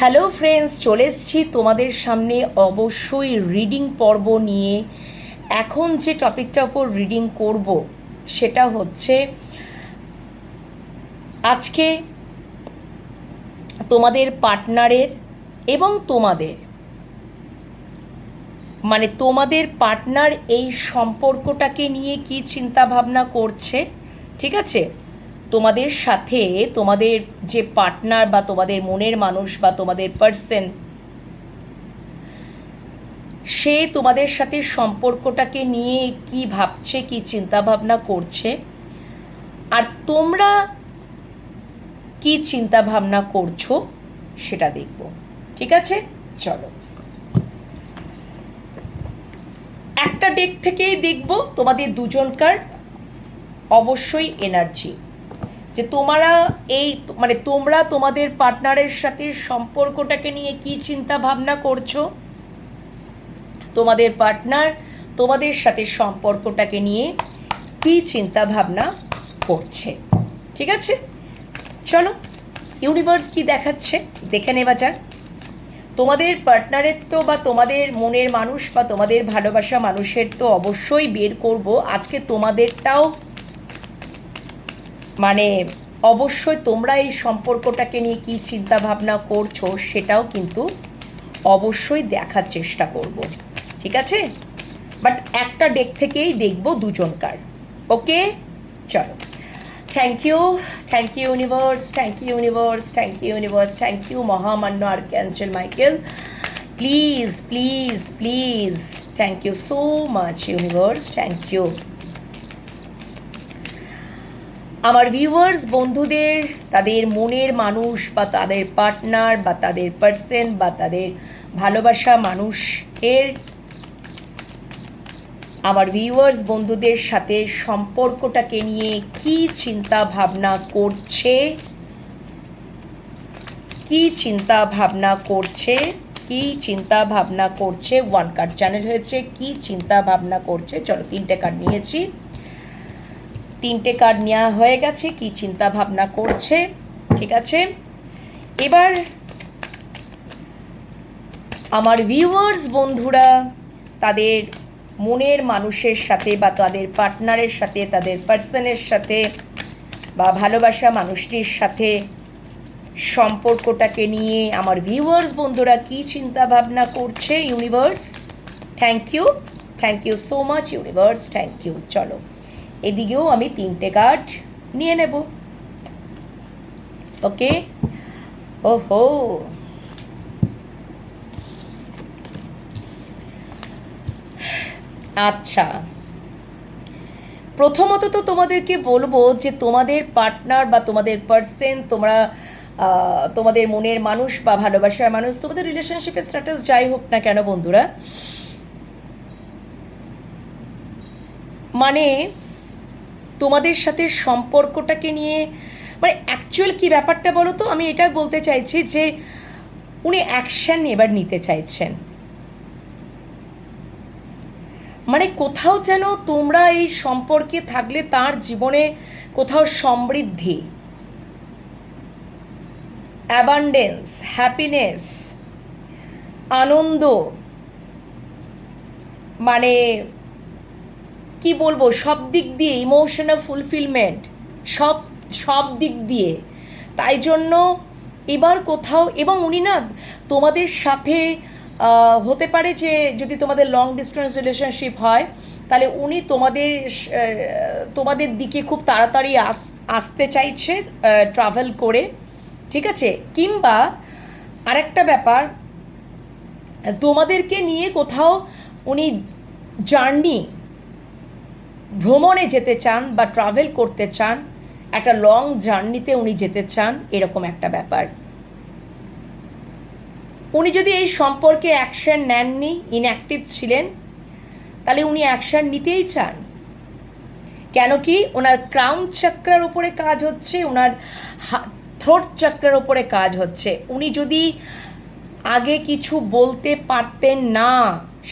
Hello friends, চলে এসেছি তোমাদের সামনে অবশ্যই রিডিং পর্ব নিয়ে। এখন যে টপিকটার উপর রিডিং করব সেটা হচ্ছে আজকে তোমাদের পার্টনারের এবং তোমাদের পার্টনার এই সম্পর্কটাকে নিয়ে কি চিন্তা ভাবনা করছে। ঠিক আছে, তোমাদের সাথে তোমাদের যে পার্টনার বা তোমাদের মনের মানুষ বা তোমাদের পার্সন, সে তোমাদের সাথে সম্পর্কটাকে নিয়ে কি ভাবছে, কি চিন্তা ভাবনা করছে, আর তোমরা কি চিন্তা ভাবনা করছো সেটা দেখব। ঠিক আছে, চলো একটা ডেক থেকেই দেখব তোমাদের দুজনকার অবশ্যই এনার্জি, যে তোমরা তোমাদের পার্টনারের সাথে সম্পর্কটাকে নিয়ে কি চিন্তা ভাবনা করছো, তোমাদের পার্টনার তোমাদের সাথে সম্পর্কটাকে নিয়ে কী চিন্তা ভাবনা করছে। ঠিক আছে, চলো ইউনিভার্স কি দেখাচ্ছে দেখে নেওয়া যাক। তোমাদের পার্টনারের তো বা তোমাদের মনের মানুষ বা তোমাদের ভালোবাসা মানুষের তো অবশ্যই বের করব আজকে, তোমাদেরটাও অবশ্যই তোমরা এই সম্পর্কটাকে নিয়ে কী চিন্তা ভাবনা করছো সেটাও কিন্তু অবশ্যই দেখার চেষ্টা করব। ঠিক আছে, বাট একটা ডেক থেকেই দেখব দুজনকার। ওকে, চলো। Thank you universe, thank you universe, thank you universe, thank you মহামান্য archangel Michael. Please please please, thank you so much universe, thank you. আমার ভিউয়ার্স বন্ধুদের, তাদের মনের মানুষ বা তাদের পার্টনার বা তাদের পার্সন বা তাদের ভালোবাসা মানুষের, আমার ভিউয়ার্স বন্ধুদের সাথে সম্পর্কটাকে নিয়ে কি চিন্তা ভাবনা করছে, কি চিন্তা ভাবনা করছে, কি চিন্তা ভাবনা করছে। ওয়ান কার্ড চ্যানেল হয়েছে, কি চিন্তা ভাবনা করছে। চলো, তিনটে কার্ড নিয়েছি, তিনটে কার্ড নেওয়া হয়ে গেছে, কি চিন্তা ভাবনা করছে। ঠিক আছে, এবার আমার ভিউয়ার্স বন্ধুরা তাদের মনের মানুষের সাথে বা তাদের পার্টনারের সাথে, তাদের পার্সনের সাথে বা ভালোবাসা মানুষটির সাথে সম্পর্কটাকে নিয়ে আমার ভিউয়ার্স বন্ধুরা কি চিন্তা ভাবনা করছে। Universe thank you so much universe, thank you. চলো এদিকেও আমি তিনটে কার্ড নিয়ে নেব। ওকে, ওহো, আচ্ছা, প্রথমত তো তোমাদেরকে বলবো যে তোমাদের পার্টনার বা তোমাদের পার্সন, তোমাদের মনের মানুষ বা ভালোবাসার মানুষ, তোমাদের রিলেশনশিপের স্ট্যাটাস যাই হোক না কেন বন্ধুরা, তোমাদের সাথে সম্পর্কটাকে নিয়ে অ্যাকচুয়াল কি ব্যাপারটা বলো তো। আমি এটা বলতে চাইছি যে উনি অ্যাকশন এবার নিতে চাইছেন, কোথাও যেন তোমরা এই সম্পর্কে থাকলে তার জীবনে কোথাও সমৃদ্ধি, অ্যাবান্ডেন্স, হ্যাপিনেস, আনন্দ, কি বলবো, সব দিক দিয়ে ইমোশনাল ফুলফিলমেন্ট, সব দিক দিয়ে। তাই জন্য এবার কোথাও, এবং উনি না তোমাদের সাথে হতে পারে যে যদি তোমাদের লং ডিস্টেন্স রিলেশনশিপ হয় তাহলে উনি তোমাদের দিকে খুব তাড়াতাড়ি আসতে চাইছে ট্রাভেল করে। ঠিক আছে, কিংবা আরেকটা ব্যাপার, তোমাদেরকে নিয়ে কোথাও উনি ভ্রমণে যেতে চান বা ট্রাভেল করতে চান, একটা লং জার্নিতে উনি যেতে চান, এরকম একটা ব্যাপার। উনি যদি এই সম্পর্কে অ্যাকশন নেননি, ইনঅ্যাক্টিভ ছিলেন, তাহলে উনি অ্যাকশন নিতেই চান। কেন কি, ওনার ক্রাউন চক্রার উপরে কাজ হচ্ছে, ওনার থ্রোট চক্রার উপরে কাজ হচ্ছে। উনি যদি আগে কিছু বলতে পারতেন না,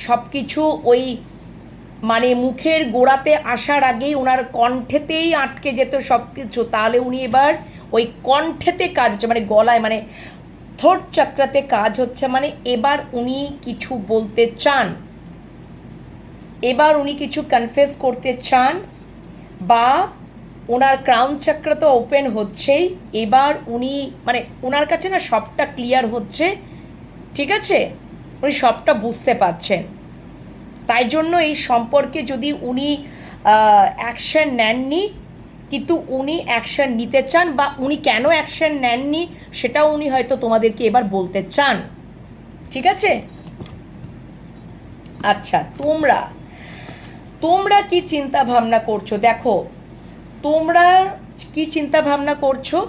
সব কিছু ওই মুখের গোড়াতে আসার আগেই ওনার কণ্ঠেতেই আটকে যেত সব কিছু, তাহলে উনি এবার ওই কণ্ঠেতে কাজ হচ্ছে, গলায় থর্ড চক্রাতে কাজ হচ্ছে, মানে এবার উনি কিছু বলতে চান, এবার উনি কিছু কনফেস করতে চান, বা ওনার ক্রাউন চক্র তো ওপেন হচ্ছেই, এবার উনি মানে ওনার কাছে না সবটা ক্লিয়ার হচ্ছে, ঠিক আছে, উনি সবটা বুঝতে পারছেন। তাই জন্য এই সম্পর্কে যদি উনি অ্যাকশন নেননি, কিন্তু উনি অ্যাকশন নিতে চান, বা উনি কেন অ্যাকশন নেননি সেটাও উনি হয়তো তোমাদেরকে এবার বলতে চান, ঠিক আছে। আচ্ছা, তোমরা তোমরা কি চিন্তা ভাবনা করছো, দেখো তোমরা কি চিন্তা ভাবনা করছো,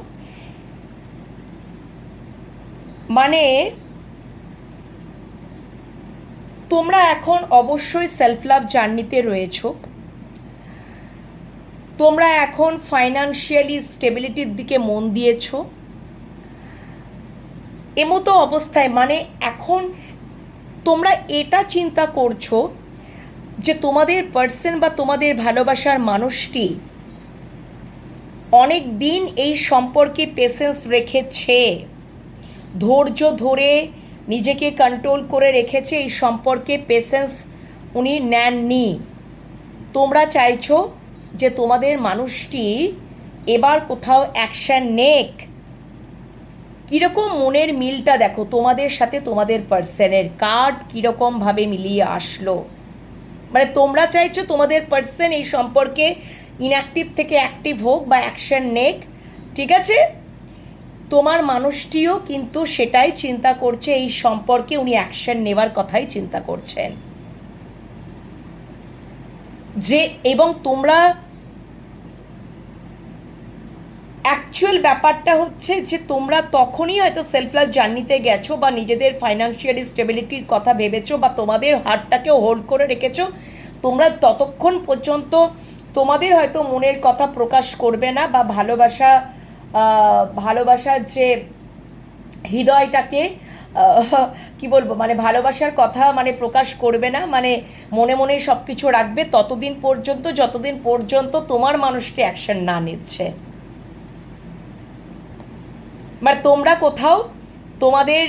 মানে তোমরা এখন অবশ্যই সেলফ লাভ জার্নিতে রয়েছো, তোমরা এখন ফাইন্যান্সিয়ালি স্টেবিলিটির দিকে মন দিয়েছো, এমতো অবস্থায় মানে এখন তোমরা এটা চিন্তা করছো যে তোমাদের পার্সন বা তোমাদের ভালোবাসার মানুষটি অনেক দিন এই সম্পর্কে পেশেন্স রেখেছে, ধৈর্য ধরে নিজেকে কন্ট্রোল করে রেখেছে, এই সম্পর্কে পেশেন্স উনি নেননি। তোমরা চাইছো যে তোমাদের মানুষটি এবার কোথাও অ্যাকশান নেক। কীরকম মনের মিলটা দেখো তোমাদের সাথে তোমাদের পার্সনের, কার্ড কীরকমভাবে মিলিয়ে আসলো, মানে তোমরা চাইছো তোমাদের পার্সন এই সম্পর্কে ইনঅ্যাক্টিভ থেকে অ্যাক্টিভ হোক বা অ্যাকশন নেক, ঠিক আছে। তোমার মানুষটিও কিন্তু সেটাই চিন্তা করছে, এই সম্পর্কে উনি অ্যাকশন নেওয়ার কথাই চিন্তা করছেন যে, এবং তোমরা অ্যাকচুয়াল ব্যাপারটা হচ্ছে যে তোমরা তখনই হয়তো সেলফ লাভ জার্নিতে গেছো বা নিজেদের ফাইন্যান্সিয়ালি স্টেবিলিটির কথা ভেবেছো বা তোমাদের হার্টটাকে হোল্ড করে রেখেছো, তোমরা ততক্ষণ পর্যন্ত তোমাদের হয়তো মনের কথা প্রকাশ করবে না, বা ভালোবাসার যে হৃদয়টাকে কি বলবো, মানে ভালোবাসার কথা মানে প্রকাশ করবে না, মানে মনে মনে সব কিছু রাখবে ততদিন পর্যন্ত যতদিন পর্যন্ত তোমার মানুষটি অ্যাকশন না নিচ্ছে। মানে তোমরা কোথাও তোমাদের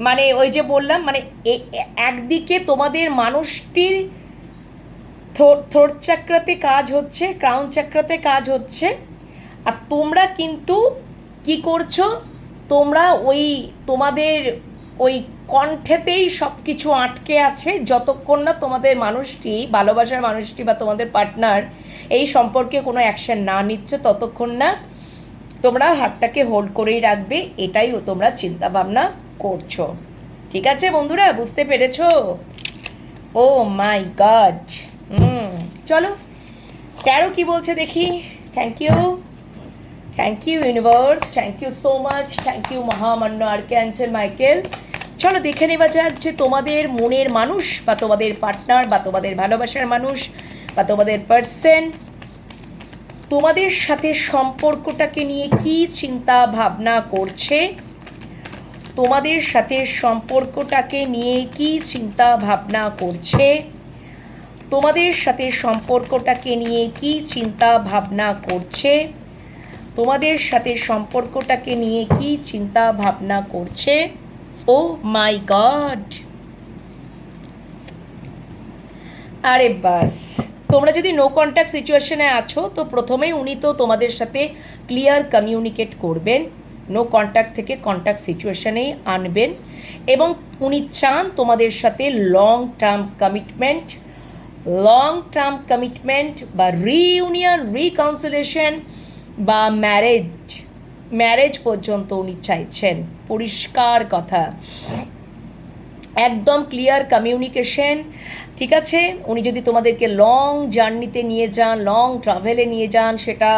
মানে ওই যে বললাম, মানে একদিকে তোমাদের মানুষটির থ্রোট চক্রাতে কাজ হচ্ছে, ক্রাউন চক্রাতে কাজ হচ্ছে, আর তোমরা কিন্তু কি করছো, তোমরা ওই তোমাদের ওই কণ্ঠেতেই সব কিছু আটকে আছে, যতক্ষণ না তোমাদের মানুষটি, ভালোবাসার মানুষটি বা তোমাদের পার্টনার এই সম্পর্কে কোনো অ্যাকশন না নিচ্ছে, ততক্ষণ না তোমরা হাতটাকে হোল্ড করেই রাখবে, এটাই তোমরা চিন্তা ভাবনা করছো, ঠিক আছে বন্ধুরা, বুঝতে পেরেছো? ও মাই গড। চলো ট্যারো কি বলছে দেখি। Thank you universe, thank you so much, thank you মহামান্য আর্কঅ্যাঞ্জেল মাইকেল। চলো দেখে নেওয়া যাক যে তোমাদের মনের মানুষ বা তোমাদের পার্টনার বা তোমাদের ভালোবাসার মানুষ বা তোমাদের পার্সন তোমাদের সাথে সম্পর্কটাকে নিয়ে কি চিন্তা ভাবনা করছে, তোমাদের সাথে সম্পর্কটাকে নিয়ে কি চিন্তা ভাবনা করছে, তোমাদের সাথে সম্পর্কটাকে নিয়ে কি চিন্তা ভাবনা করছে, তোমাদের সাথে সম্পর্কটাকে নিয়ে কি চিন্তা ভাবনা করছে। ও মাই গড, আরে বাস, তোমরা যদি নো কন্ট্যাক্ট সিচুয়েশনে আছো তো প্রথমেই উনি তো তোমাদের সাথে ক্লিয়ার কমিউনিকেট করবেন, নো কন্ট্যাক্ট থেকে কন্ট্যাক্ট সিচুয়েশনেই আনবেন, এবং উনি চান তোমাদের সাথে লং টার্ম কমিটমেন্ট বা রিইউনিয়ন, রিকনসিলেশন বা ম্যারেজ পর্যন্ত উনি চাইছেন। পরিষ্কার কথা, একদম ক্লিয়ার কমিউনিকেশন, ঠিক আছে। উনি যদি তোমাদেরকে লং জার্নিতে নিয়ে যান, লং ট্রাভেলে নিয়ে যান, সেটা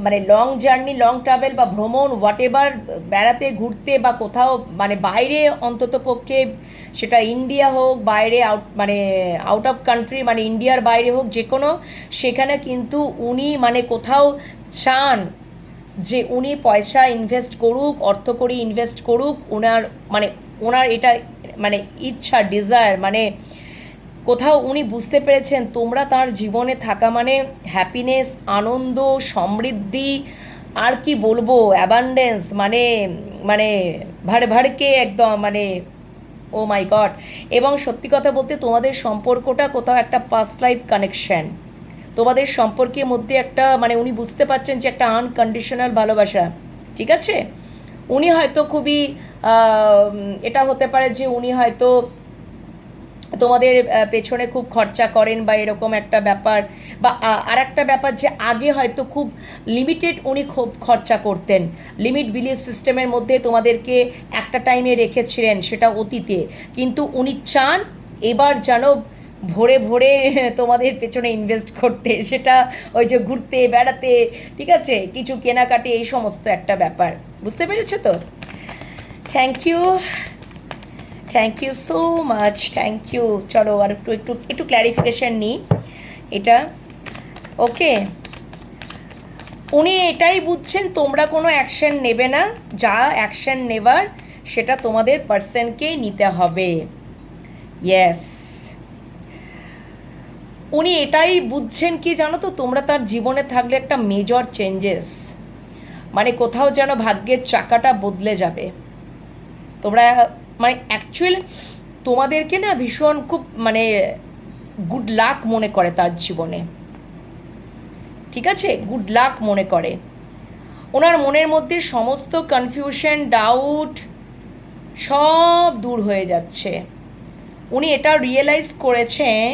মানে লং জার্নি, লং ট্রাভেল বা ভ্রমণ, হোয়াট এভার, বেড়াতে ঘুরতে বা কোথাও মানে বাইরে, অন্তত পক্ষে সেটা ইন্ডিয়া হোক, বাইরে আউট অফ কান্ট্রি, মানে ইন্ডিয়ার বাইরে হোক, যে কোনো, সেখানে কিন্তু উনি মানে কোথাও চান যে উনি পয়সা ইনভেস্ট করুক, অর্থকড়ি ইনভেস্ট করুক, ওনার এটা মানে ইচ্ছা, ডিজায়ার, মানে কোথাও উনি বুঝতে পেরেছেন তোমরা তার জীবনে থাকা মানে হ্যাপিনেস, আনন্দ, সমৃদ্ধি, আর কি বলবো, অ্যাবান্ডেন্স, মানে মানে ভাড়কে একদম মানে ও মাই গড। এবং সত্যি কথা বলতে তোমাদের সম্পর্কটা কোথাও একটা পাস্ট লাইফ কানেকশন, তোমাদের সম্পর্কের মধ্যে একটা মানে উনি বুঝতে পারছেন যে একটা আনকন্ডিশনাল ভালোবাসা, ঠিক আছে। উনি হয়তো খুবই এটা হতে পারে যে উনি হয়তো তোমাদের পেছনে খুব খরচা করেন বা এরকম একটা ব্যাপার, বা আর একটা ব্যাপার যে আগে হয়তো খুব লিমিটেড উনি খুব খরচা করতেন, লিমিট বিলিফ সিস্টেমের মধ্যে তোমাদেরকে একটা টাইমে রেখেছিলেন, সেটা অতীতে। কিন্তু উনি চান এবার যেন ভরে ভরে তোমাদের পেছনে ইনভেস্ট করতে, সেটা ওই যে ঘুরতে বেড়াতে, ঠিক আছে, কিছু কেনাকাটি, এই সমস্ত একটা ব্যাপার। বুঝতে পেরেছো তো? Thank you, thank you so much, thank you. চলো আর একটু একটু একটু ক্ল্যারিফিকেশান নিই এটা। ওকে, উনি এটাই বুঝছেন তোমরা কোনো অ্যাকশন নেবে না, যা অ্যাকশন নেবার সেটা তোমাদের পার্সনকেই নিতে হবে। ইয়েস, উনি এটাই বুঝছেন কি জানো তো, তোমরা তার জীবনে থাকলে একটা মেজর চেঞ্জেস, মানে কোথাও যেন ভাগ্যের চাকাটা বদলে যাবে। তোমরা মানে অ্যাকচুয়াল তোমাদেরকে না ভীষণ খুব মানে গুড লাক মনে করে তার জীবনে, ঠিক আছে, গুড লাক মনে করে। ওনার মনের মধ্যে সমস্ত কনফিউশন, ডাউট সব দূর হয়ে যাচ্ছে। উনি এটা রিয়েলাইজ করেছেন,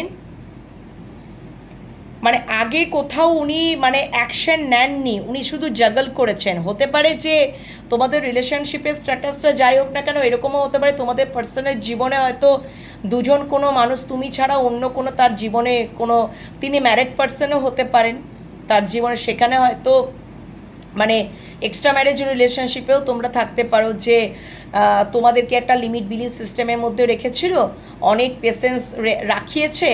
মানে আগে কোথাও উনি মানে অ্যাকশন নেননি, উনি শুধু জাগল করেছেন। হতে পারে যে তোমাদের রিলেশনশিপের স্ট্যাটাসটা যাই হোক না কেন, এরকমও হতে পারে তোমাদের পার্সোনাল জীবনে হয়তো দুজন কোনো মানুষ, তুমি ছাড়া অন্য কোনো তার জীবনে কোনো, তিনি ম্যারিড পার্সনও হতে পারেন তার জীবনে, সেখানে হয়তো মানে এক্সট্রা ম্যারেজ রিলেশনশিপেও তোমরা থাকতে পারো, যে তোমাদেরকে একটা লিমিট বিলিভ সিস্টেমের মধ্যে রেখেছিল, অনেক পেশেন্স রাখিয়েছে,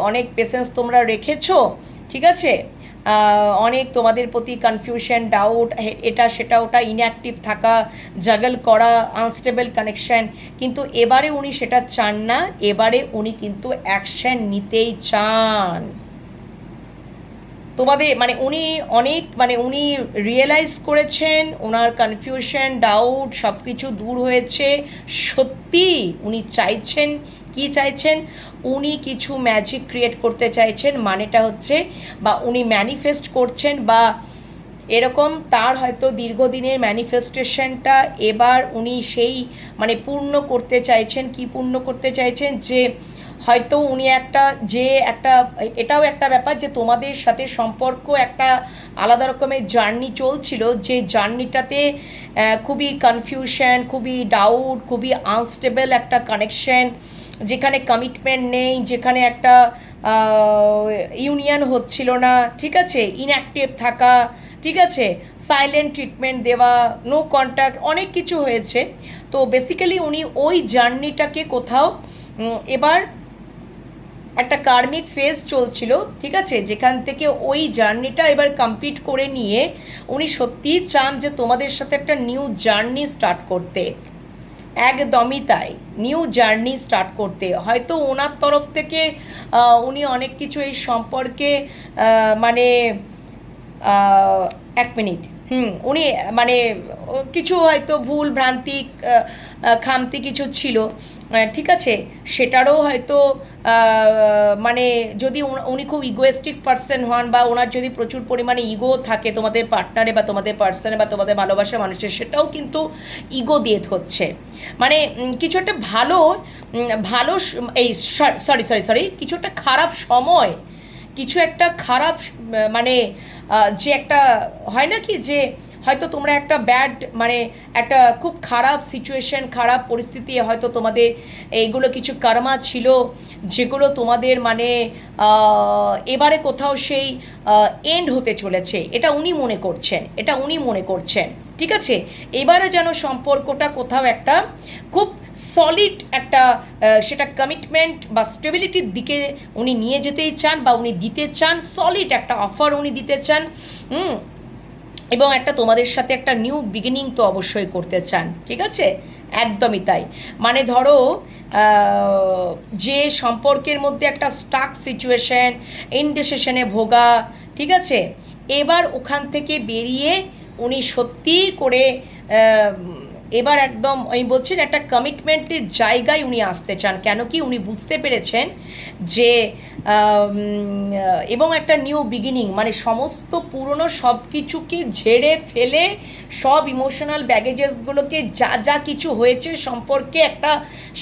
অনেক পেশেন্স তোমরা রেখেছো, ঠিক আছে, অনেক তোমাদের প্রতি কনফিউশন, ডাউট, এটা সেটা ওটা, ইনঅ্যাক্টিভ থাকা, জাগল করা, আনস্টেবল কানেকশন। কিন্তু এবারে উনি সেটা চান না, এবারে উনি কিন্তু অ্যাকশন নিতেই চান তোমাদের, মানে উনি অনেক মানে উনি রিয়েলাইজ করেছেন ওনার কনফিউশন, ডাউট সব কিছু দূর হয়েছে। সত্যি উনি চাইছেন, কি চাইছেন, উনি কিছু ম্যাজিক ক্রিয়েট করতে চাইছেন, মানেটা হচ্ছে বা উনি ম্যানিফেস্ট করছেন, বা এরকম তার হয়তো দীর্ঘদিনের ম্যানিফেস্টেশনটা এবার উনি সেই মানে পূর্ণ করতে চাইছেন। কি পূর্ণ করতে চাইছেন, যে হয়তো উনি একটা যে একটা, এটাও একটা ব্যাপার যে তোমাদের সাথে সম্পর্ক একটা আলাদা রকমের জার্নি চলছিল, যে জার্নিটাতে খুবই কনফিউশন, খুবই ডাউট, খুবই আনস্টেবল একটা কানেকশন, যেখানে কমিটমেন্ট নেই, যেখানে একটা ইউনিয়ন হচ্ছিল না, ঠিক আছে, ইনঅ্যাক্টিভ থাকা, ঠিক আছে, সাইলেন্ট ট্রিটমেন্ট দেওয়া, নো কন্ট্যাক্ট, অনেক কিছু হয়েছে। তো বেসিক্যালি উনি ওই জার্নিটাকে কোথাও এবার একটা কার্মিক ফেজ চলছিল, ঠিক আছে, যেখান থেকে ওই জার্নিটা এবার কমপ্লিট করে নিয়ে উনি সত্যিই চান যে তোমাদের সাথে একটা নিউ জার্নি স্টার্ট করতে। একদমই তাই, নিউ জার্নি স্টার্ট করতে। হয়তো ওনার তরফ থেকে উনি অনেক কিছু এই সম্পর্কে মানে এক মিনিট, উনি মানে কিছু হয়তো ভুল ভ্রান্তি, খামতি কিছু ছিল, ঠিক আছে, সেটারও হয়তো মানে যদি উনি খুব ইগোয়েস্টিক পার্সন হন, বা ওনার যদি প্রচুর পরিমাণে ইগো থাকে তোমাদের পার্টনারে বা তোমাদের পার্সনে বা তোমাদের ভালোবাসা মানুষের, সেটাও কিন্তু ইগো দিয়ে হচ্ছে। মানে কিছু একটা ভালো ভালো এই সরি সরি সরি কিছু একটা খারাপ সময়, কিছু একটা খারাপ মানে যে একটা হয় না কি, যে হয়তো তোমরা একটা ব্যাড মানে একটা খুব খারাপ সিচুয়েশন, খারাপ পরিস্থিতি, হয়তো তোমাদের এইগুলো কিছু কর্মা ছিল যেগুলো তোমাদের মানে এবারে কোথাও সেই এন্ড হতে চলেছে, এটা উনি মনে করছেন, এটা উনি মনে করছেন, ঠিক আছে। এবারে যেন সম্পর্কটা কোথাও একটা খুব সলিড একটা সেটা কমিটমেন্ট বা স্টেবিলিটির দিকে উনি নিয়ে যেতেই চান, বা উনি দিতে চান, সলিড একটা অফার উনি দিতে চান, এবং একটা তোমাদের সাথে একটা নিউ বিগিনিং তো অবশ্যই করতে চান, ঠিক আছে, একদমই তাই। মানে ধরো যে সম্পর্কের মধ্যে একটা স্টাক সিচুয়েশন, ইনডিসিশনে ভোগা, ঠিক আছে, এবার ওখান থেকে বেরিয়ে উনি সত্যি করে এবার একদম আমি বলছি একটা কমিটমেন্টের জায়গায় উনি আসতে চান। কেন কি উনি বুঝতে পেরেছেন যে এবং একটা নিউ বিগিনিং, মানে সমস্ত পুরনো সব কিছুকে ঝেড়ে ফেলে সব ইমোশনাল ব্যাগেজেসগুলোকে যা যা কিছু হয়েছে সম্পর্কে একটা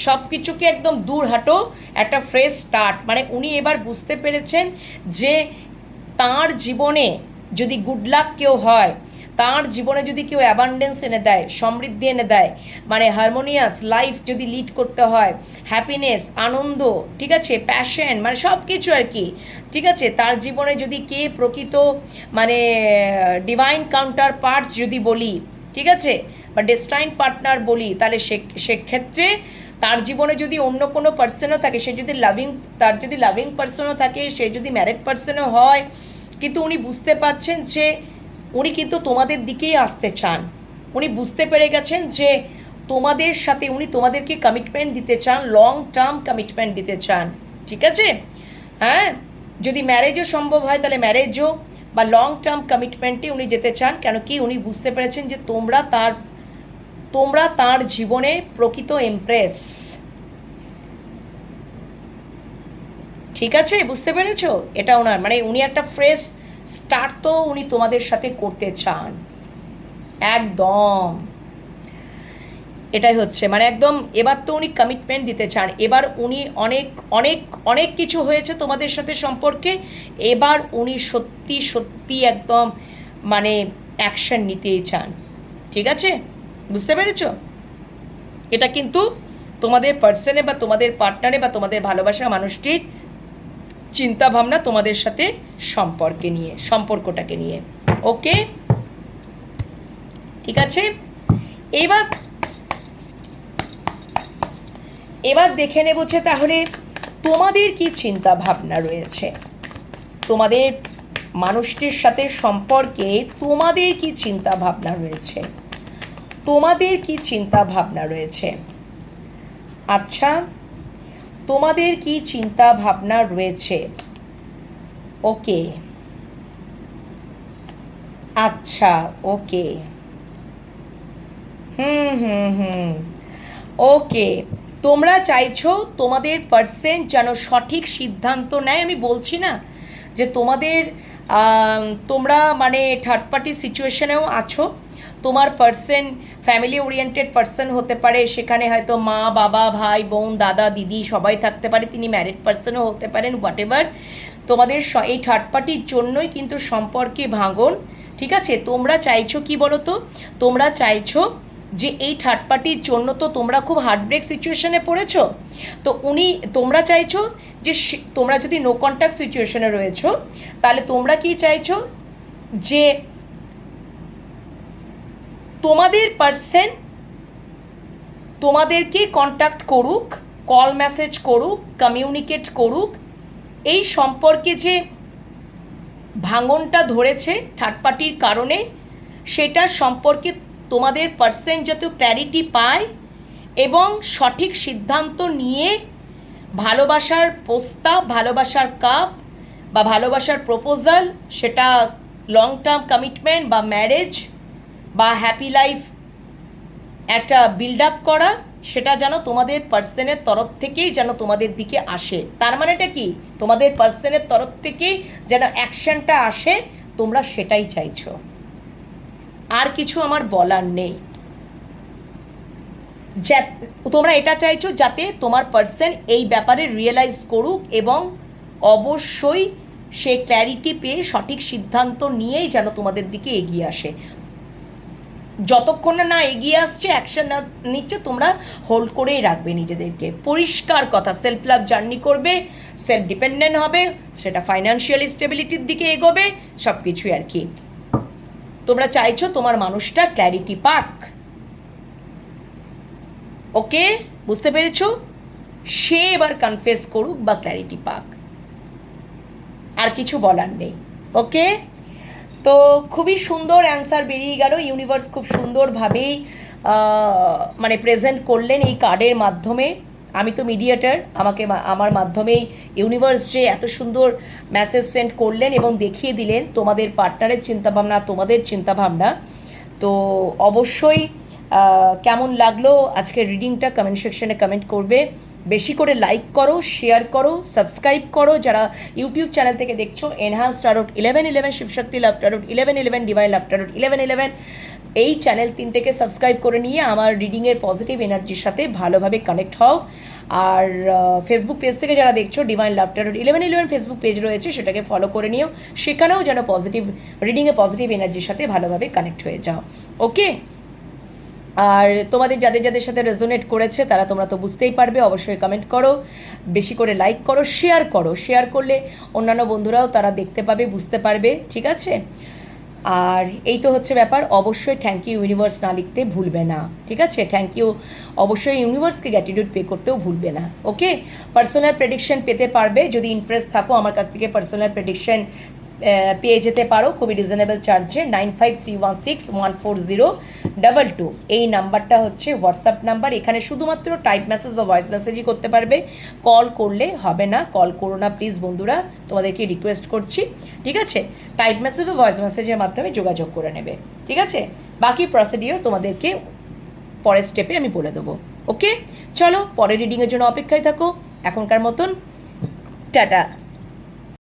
সব কিছুকে একদম দূর হাঁটো, একটা ফ্রেশ স্টার্ট। মানে উনি এবার বুঝতে পেরেছেন যে তাঁর জীবনে যদি গুড লাক কেউ হয়, তাঁর জীবনে যদি কেউ অ্যাবান্ডেন্স এনে দেয়, সমৃদ্ধি এনে দেয়, মানে হারমোনিয়াস লাইফ যদি লিড করতে হয়, হ্যাপিনেস, আনন্দ, ঠিক আছে, প্যাশন, মানে সব কিছু আর কি, ঠিক আছে, তার জীবনে যদি কে প্রকৃত মানে ডিভাইন কাউন্টার পার্ট যদি বলি, ঠিক আছে, বা ডেস্টাইন পার্টনার বলি, তাহলে সেক্ষেত্রে তার জীবনে যদি অন্য কোনো পার্সনও থাকে, সে যদি তার যদি লাভিং পার্সনও থাকে, সে যদি ম্যারিড পার্সনও হয়, কিন্তু উনি বুঝতে পারছেন যে উনি কিন্তু তোমাদের দিকেই আসতে চান। উনি বুঝতে পেরে গেছেন যে তোমাদের সাথে উনি তোমাদেরকে কমিটমেন্ট দিতে চান, লং টার্ম কমিটমেন্ট দিতে চান, ঠিক আছে। হ্যাঁ, যদি ম্যারেজও সম্ভব হয় তাহলে ম্যারেজও বা লং টার্ম কমিটমেন্টে উনি যেতে চান। কেন কি উনি বুঝতে পেরেছেন যে তোমরা তার জীবনে প্রকৃত এমপ্রেস, ঠিক আছে, বুঝতে পেরেছো? এটা ওনার মানে উনি একটা ফ্রেশ স্টার্ট তো উনি তোমাদের সাথে করতে চান একদম। এটাই হচ্ছে মানে একদম এবার তো উনি কমিটমেন্ট দিতে চান। এবার উনি অনেক অনেক অনেক কিছু হয়েছে তোমাদের সাথে সম্পর্কে, এবার উনি সত্যি সত্যি একদম মানে অ্যাকশন নিতেই চান, ঠিক আছে, বুঝতে পেরেছ? এটা কিন্তু তোমাদের পার্সনে বা তোমাদের পার্টনারে বা তোমাদের ভালোবাসা মানুষটির চিন্তা ভাবনা তোমাদের সাথে সম্পর্কটাকে নিয়ে। ওকে, ঠিক আছে। এবার দেখে নেব যে তাহলে তোমাদের কি চিন্তা ভাবনা রয়েছে, তোমাদের মানুষটির সাথে সম্পর্কে তোমাদের কি চিন্তা ভাবনা রয়েছে, তোমাদের কি চিন্তা ভাবনা রয়েছে। আচ্ছা, তোমাদের কি চিন্তা ভাবনা রয়েছে। ওকে, আচ্ছা, ওকে, ওকে, তোমরা চাইছো তোমাদের পার্সন যেন সঠিক সিদ্ধান্ত নেয়। আমি বলছি না যে তোমরা মানে থার্ড পার্টি সিচুয়েশনেও আছো, তোমার পার্সন ফ্যামিলি ওরিয়েন্টেড পার্সন হতে পারে, সেখানে হয়তো মা বাবা ভাই বোন দাদা দিদি সবাই থাকতে পারে, তিনি ম্যারিড পার্সনও হতে পারেন, হোয়াট এভার। তোমাদের এই থার্ড পার্টির জন্যই কিন্তু সম্পর্কে ভাঙন, ঠিক আছে। তোমরা চাইছো কি বলো তো, তোমরা চাইছো যে এই থার্ড পার্টির জন্য তো তোমরা খুব হার্টব্রেক সিচুয়েশনে পড়েছো, তো তোমরা চাইছো যে তোমরা যদি নো কন্ট্যাক্ট সিচুয়েশনে রয়েছো, তাহলে তোমরা কি চাইছো যে তোমাদের পার্সন তোমাদেরকে কন্ট্যাক্ট করুক, কল মেসেজ করুক, কমিউনিকেট করুক, এই সম্পর্কে যে ভাঙনটা ধরেছে থার্ড পার্টির কারণে, সেটা সম্পর্কে তোমাদের পার্সন যাতে ক্ল্যারিটি পায় এবং সঠিক সিদ্ধান্ত নিয়ে ভালোবাসার প্রস্তাব, ভালোবাসার কাপ বা ভালোবাসার প্রপোজাল, সেটা লং টার্ম কমিটমেন্ট বা ম্যারেজ বা হ্যাপি লাইফ একটা বিল্ড আপ করা, সেটা যেন তোমাদের পার্সনের তরফ থেকেই যেন তোমাদের দিকে আসে। তার মানেটা কি, তোমাদের পার্সনের তরফ থেকেই যেন অ্যাকশনটা আসে, তোমরা সেটাই চাইছো, আর কিছু আমার বলার নেই। তোমরা এটা চাইছো যাতে তোমার পার্সন এই ব্যাপারে রিয়েলাইজ করুক এবং অবশ্যই সে ক্ল্যারিটি পেয়ে সঠিক সিদ্ধান্ত নিয়েই যেন তোমাদের দিকে এগিয়ে আসে। যতক্ষণ না এগিয়ে আসছে, অ্যাকশন না নিচ্ছে, তোমরা হোল্ড করেই রাখবে নিজেদেরকে। পরিষ্কার কথা, সেলফ লাভ জার্নি করবে, সেলফ ডিপেন্ডেন্ট হবে, সেটা ফাইন্যান্সিয়াল স্টেবিলিটির দিকে এগোবে, সব কিছুই আর কি। তোমরা চাইছো তোমার মানুষটা ক্ল্যারিটি পাক। ওকে, বুঝতে পেরেছো? সে এবার কনফেস করুক বা ক্ল্যারিটি পাক, আর কিছু বলার নেই। ওকে, তো খুবই সুন্দর অ্যান্সার বেরিয়ে গেল। ইউনিভার্স খুব সুন্দরভাবেই মানে প্রেজেন্ট করলেন এই কার্ডের মাধ্যমে। আমি তো মিডিয়েটার, আমার মাধ্যমেই ইউনিভার্স যে এত সুন্দর মেসেজ সেন্ড করলেন এবং দেখিয়ে দিলেন তোমাদের পার্টনারের চিন্তাভাবনা, তোমাদের চিন্তাভাবনা, তো অবশ্যই কেমন লাগলো আজকের রিডিংটা কমেন্ট সেকশনে কমেন্ট করবে, বেশি করে লাইক করো, শেয়ার করো, সাবস্ক্রাইব করো। যারা ইউটিউব চ্যানেল থেকে দেখছো, এনহান্স টারোট 1111, শিবশক্তি লাভ টারোট 1111, ডিভাইন লাভ টারোট 1111, এই চ্যানেল তিনটেকে সাবস্ক্রাইব করে নিয়ে আমার রিডিংয়ের পজিটিভ এনার্জির সাথে ভালোভাবে কানেক্ট হও। আর ফেসবুক পেজ থেকে যারা দেখছো, ডিভাইন লাভ টারোট 1111 ফেসবুক পেজ রয়েছে, সেটাকে ফলো করে নিও, সেখানেও যেন পজিটিভ রিডিংয়ে পজিটিভ এনার্জির সাথে ভালোভাবে কানেক্ট হয়ে যাও। ওকে, আর তোমাদের যাদের যাদের সাথে রেজোনেট করেছে তারা তোমরা তো বুঝতেই পারবে, অবশ্যই কমেন্ট করো, বেশি করে লাইক করো, শেয়ার করো। শেয়ার করলে অন্যান্য বন্ধুরাও তারা দেখতে পাবে, বুঝতে পারবে, ঠিক আছে? আর এই তো হচ্ছে ব্যাপার। অবশ্যই থ্যাংক ইউ ইউনিভার্স না লিখতে ভুলবে না, ঠিক আছে? থ্যাংক ইউ অবশ্যই ইউনিভার্সকে গ্র্যাটিটিউড পে করতেও ভুলবে না। ওকে, পার্সোনাল প্রেডিকশন পেতে পারবে, যদি ইন্টারেস্ট থাকো আমার কাছ থেকে পার্সোনাল প্রেডিকশন পেয়ে যেতে পারো খুবই রিজনেবল চার্জে। 9531614022 এই নাম্বারটা হচ্ছে হোয়াটসঅ্যাপ নাম্বার। এখানে শুধুমাত্র টাইপ মেসেজ বা ভয়েস মেসেজই করতে পারবে, কল করলে হবে না। কল করো না প্লিজ বন্ধুরা, তোমাদেরকে রিকোয়েস্ট করছি, ঠিক আছে? টাইপ মেসেজ বা ভয়েস মেসেজের মাধ্যমে যোগাযোগ করে নেবে, ঠিক আছে? বাকি প্রসিডিওর তোমাদেরকে পরের স্টেপে আমি বলে দেবো। ওকে, চলো পরের রিডিংয়ের জন্য অপেক্ষায় থাকো। এখনকার মতন টাটা।